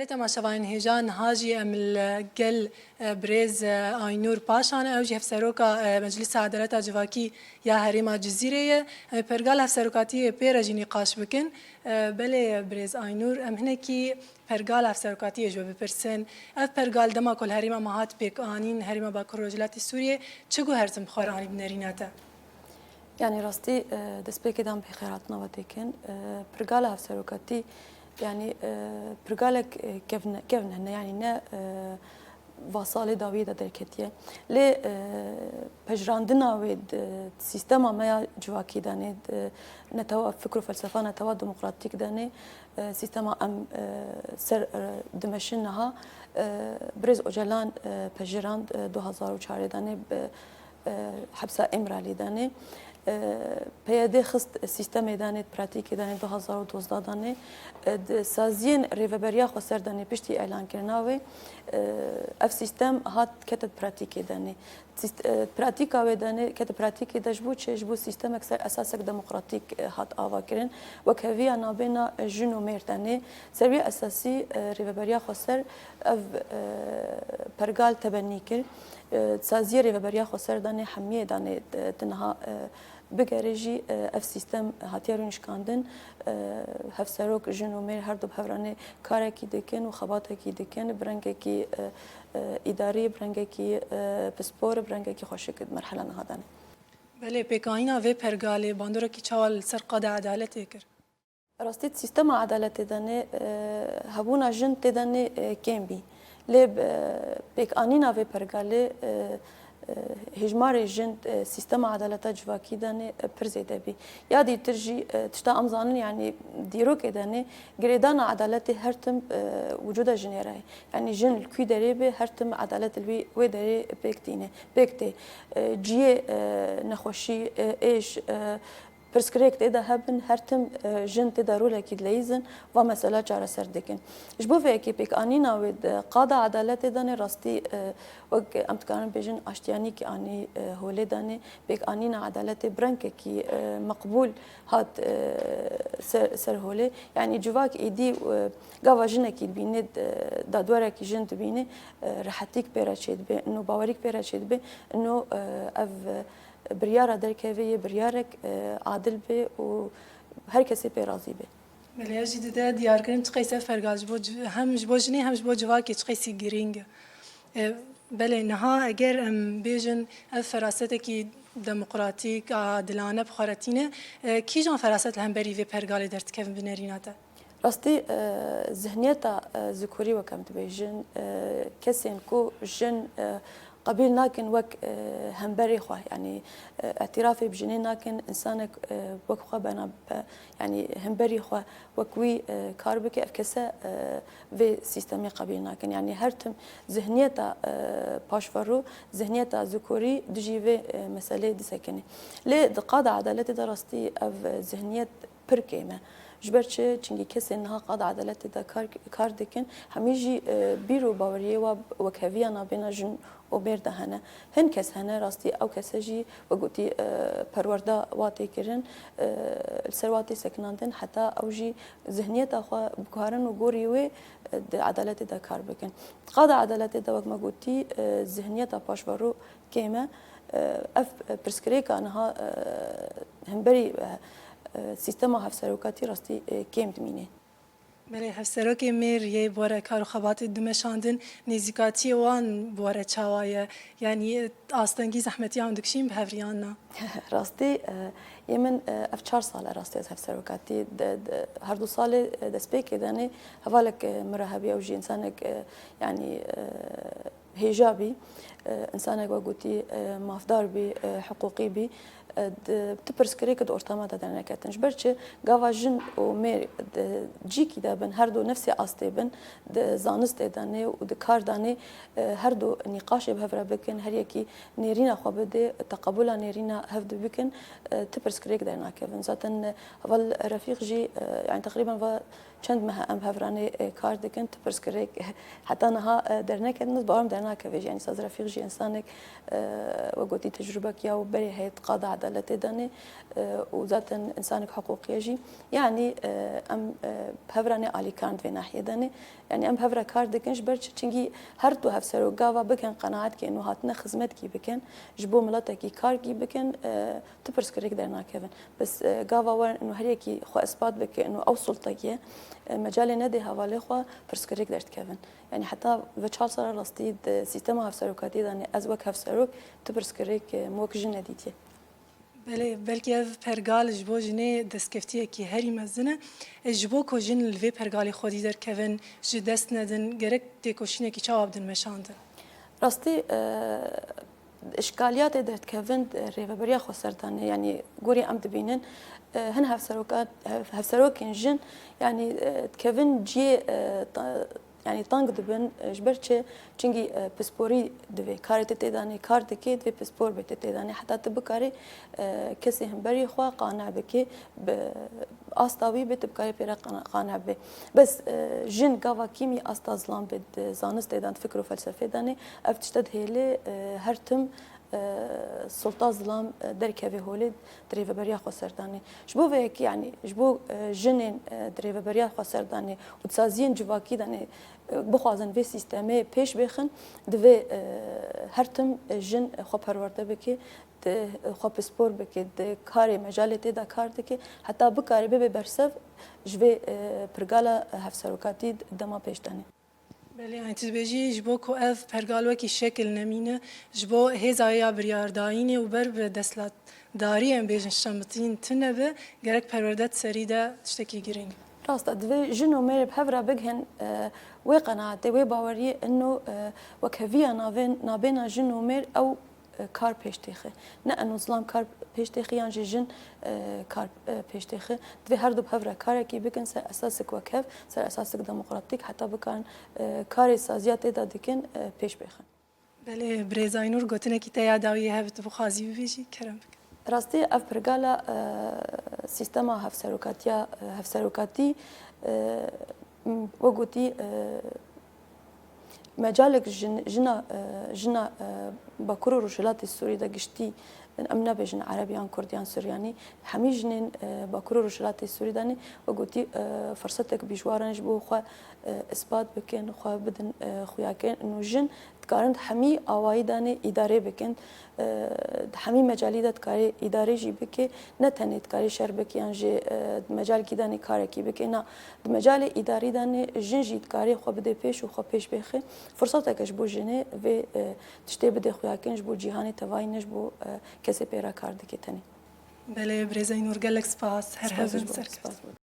تماشاوان هجان هاجي ام الجل بريز آینور پاشان اوجی هفسروکا مجلس عدالت جواکی یا هریما جزیره پرگال هفسروکاتی پیرجی نقاش بکن بله بريز آینور ام هنکی پرگال هفسروکاتی جو بپرسن اف پرگال دما کل هریما ماهات بیک آنین هریما با کروجلات سوریه چگو هرزم خورانی بنریناته يعني راستي دسبيكي دام بخيراتنا وديكن برقالة هفسروكاتي يعني برقالك كيفن هنا يعني نا واصالي داويدا دركتيه لي بجراندنا ويد سيستما ما جواكي داني نتوا فكر وفلسفه نتوا ديمقراطيك داني سيستما ام سر دمشنها بريز اوجلان بجراند 2004 داني حبسه امرالي داني پیاده خست سیستم دانید پراتیک دانید 2012 دانه سازین ریوبریا خسر دانه پشتی اعلان کرناوی اف سیستم هات کتت پراتیک دانه پراتیک او دانه کت پراتیک دجبو چجبو سیستم اکثر اساسک دموکراتیک هات آوا کرن و کوی انا بین جنو مردانه سری اساسی ریوبریا خسر اف پرگال تبنی کر سازی ریوبریا خسر دانه حمیه دانه تنها بگرجی اف سیستم هاتیارونش کندن هفسروک جنومیر هر دو بهرانه کاری کی دکن و خباته کی دکن برنگه کی اداری برنگه کی پسپور برنگه کی خوشکد مرحله نهادنه بله پیکاینا و پرگاله باندورا کی چوال سرقاد عدالت کر راستید سیستم عدالت دانه هبونا جن تدانه کم بی لب پیکانینا و پرگاله هجمار جند سيستم عدالة جواكي داني برزيده بي يا دي ترجي تشتا امزانن يعني ديروك داني جريدان عدالة هرتم وجود جنيراي يعني جن الكوي دريبه هرتم عدالة الوي ودري بيكتينه بيكتي جي نخوشي ايش پرسکریک تیدا هبن هرتم جن تیدا رولا کید لیزن و مسئله چاره سر دکن. جبو فیکی پیک آنینا ود قاضی عدالت دانه راستی وق امتکان بیشن اشتیانی کی آنی هوله دانه پیک آنینا عدالت برنک کی مقبول هات سر هوله يعني جواك ایدی گاوا جن کی بینید دادوره کی جن تبینه راحتیک پیراشید به انو باوریک پیراشید به انو اف بريارة دركافية بريارك عادل به وهر كسي برازي به. بله جدی ده دیار کنیم تقیس فرگاج بود هم جبو جنی هم جبو جواکی تقیسی گرینگ. بله نها اگر بیشن فراست کی دموکراتیک عادلانه بخارتینه کی جان فراست هم بری و پرگال درت کم بنریناته. راستي ذهنيتا ذكوري وكم تبيجن كسين كو جن قبيل ناكن وك همبري خوا يعني اعترافي بجنين ناكن انسانك وك خوا بنا يعني همبري خوا وكوي كاربك افكسا في سيستمي قبيل ناكن يعني هرتم ذهنيتا باشفرو ذهنيتا ذكوري دجي في مسألة دسكني ليه دقادة عدالة دراستي اف ذهنيت بركيمه جبرچه چنگی کسی نه قاضی عدالت دا کار دکن همیجی بیرو باوریه و وکهویا نابینا جن و برده هنه هن کس هنه راستی او کسیجی و گویی پرورده واتی کرن سرواتی سکناندن حتی اوجی ذهنیت آخوا بکارن و گوری و عدالت دا کار بکن قاضی عدالت دا وقت ما گویی ذهنیت پاشورو کیمه اف پرسکریک آنها همبری سیستم هفسروکاتی راستی کم دمینه. بله هفسروکی میر یه باره کار خبات دمشاندن نزیکاتی وان باره چوایه یعنی آستانگی زحمتی هم دکشیم به هفریاننا. راستی یمن اف 4 سال راستی از هفسروکاتی هر 2 سال دست پیک دانی حوالک مرهبی او جی انسانک يعني هجابي انسانك وقوتي مافدار بي حقوقي بي بتبرسكريك د اورتما دادنه کتنش برچه گاوا جن و میر جی کی دابن هر دو نفسی آستیبن د زانست دانه و د کار دانه هر دو نقاش به هفره بکن هر یکی نیرینا خو بده تقبل نیرینا هفد بکن تبرسكريك دارنا کفن ذاتن اول رفیق جی يعني تقریبا و چند ماه ام هفرانه کار دکن تبرسكريك حتی نها درنه کدن بارم درنا کفی يعني ساز رفیق جی جی انسانك وقوتي تجربة كيا وبري هي قاضي عدالة داني وذات انسانك حقوقية جي يعني ام بهفراني علي كانت في ناحية داني يعني ام بهفرا كارد كنش برش تشنجي هر تو هفسرو قاوا بكن قناعات كي انه هاتنا خدمت كي بكن جبو ملتا كي كار كي بكن تبرس كريك درنا كيفن بس قاوا وين انه هريكي خو اثبات بك انه او سلطه مجال ندي حواله خو برسكريك درت كيفن يعني حتى بتشال صار لاستيد سيستم هفسروكاتي يعني ازوك هفسروك تبرسكريك موك جنديتي بله بلکه اف پرگال جبو جنه دستکفتیه کی هری مزنه جبو کو جن الوی پرگالی خودی در کون جدست ندن گرک تکوشینه کی چواب دن مشاندن راستي اشكاليات درت كيفن ريفبريا خسرتان يعني قوري ام دبينن هن هفسروكين جن يعني كيفن جي يعني طنق دبن جبرتش چنگي بسپوري دوي كارت تداني كارت كي دوي بسپور بت تداني حتى تبكاري كسي هم بري خوا قانع بكي استاوي بتبكاري بيرا قانع به بس جن قاوا كيمي استازلان بد زانست دان فكر وفلسفه داني افتشتد هيلي هرتم سلطه ظلام دركبي هولد دريفه بريا خسرداني شبو هيك يعني شبو جنين دريفه بريا خسرداني وتسازين جواكي داني بخوازن في سيستمي پیش بخن دوی هرتم جن خو پرورده بکی خو سپور بکی د کاری مجالت دا کار دکی حتی بکاری به برسف جوی پرگالا هفسروکاتی دما پیش دانی بله يعني تبجي جبو كو اف پرگالو کی شکل نمینه جبو هزایا بریارداینه و بر به دستلات داری ام بیجن شمتین تنبه گرک پروردت سریده تشتكي گرینگ راستا دوی جنو مير بهفرا بگهن وي قناعتي وي باوري انه وكهفيا نابينا جنو مير او كار بيشتيخه نا انه ظلام كار بيشتيخه يعني جن كار بيشتيخه دوی هر دو بهفرا كاركي بكن سر اساسك وكهف سر اساسك ديمقراطيك حتى بكان كاري سازيات دا دكن بيش بخن بله بريزاينور گوتنه کی تیا داوی هبت بخازی بيجي كرم بك راستي اف برگالا سيستما هفسروكاتي وقوتي مجالك جنا بكرو رجلات السوري دا قشتي امنا بجن عربيان كرديان سورياني حمي جنين بكرو رجلات السوري داني وقوتي فرصتك بجوارن جبو خو اثبات بكن خو بدن خوياكن انه جن تقارن حمي اواي داني اداري بكن حمي مجالي دا تقاري اداري جي بكي نتني تقاري شر بكي انجي مجال كي داني كاركي بكي نا مجال اداري داني جن جي تقاري خو بده پیش و خو پیش بخي فرصتك جبو جني و تشتي بده خوياكن جبو جهاني تواين جبو کسی پیرا کار دکی تنی. بله برزاینور گلک سپاس هر هزار سرکرد.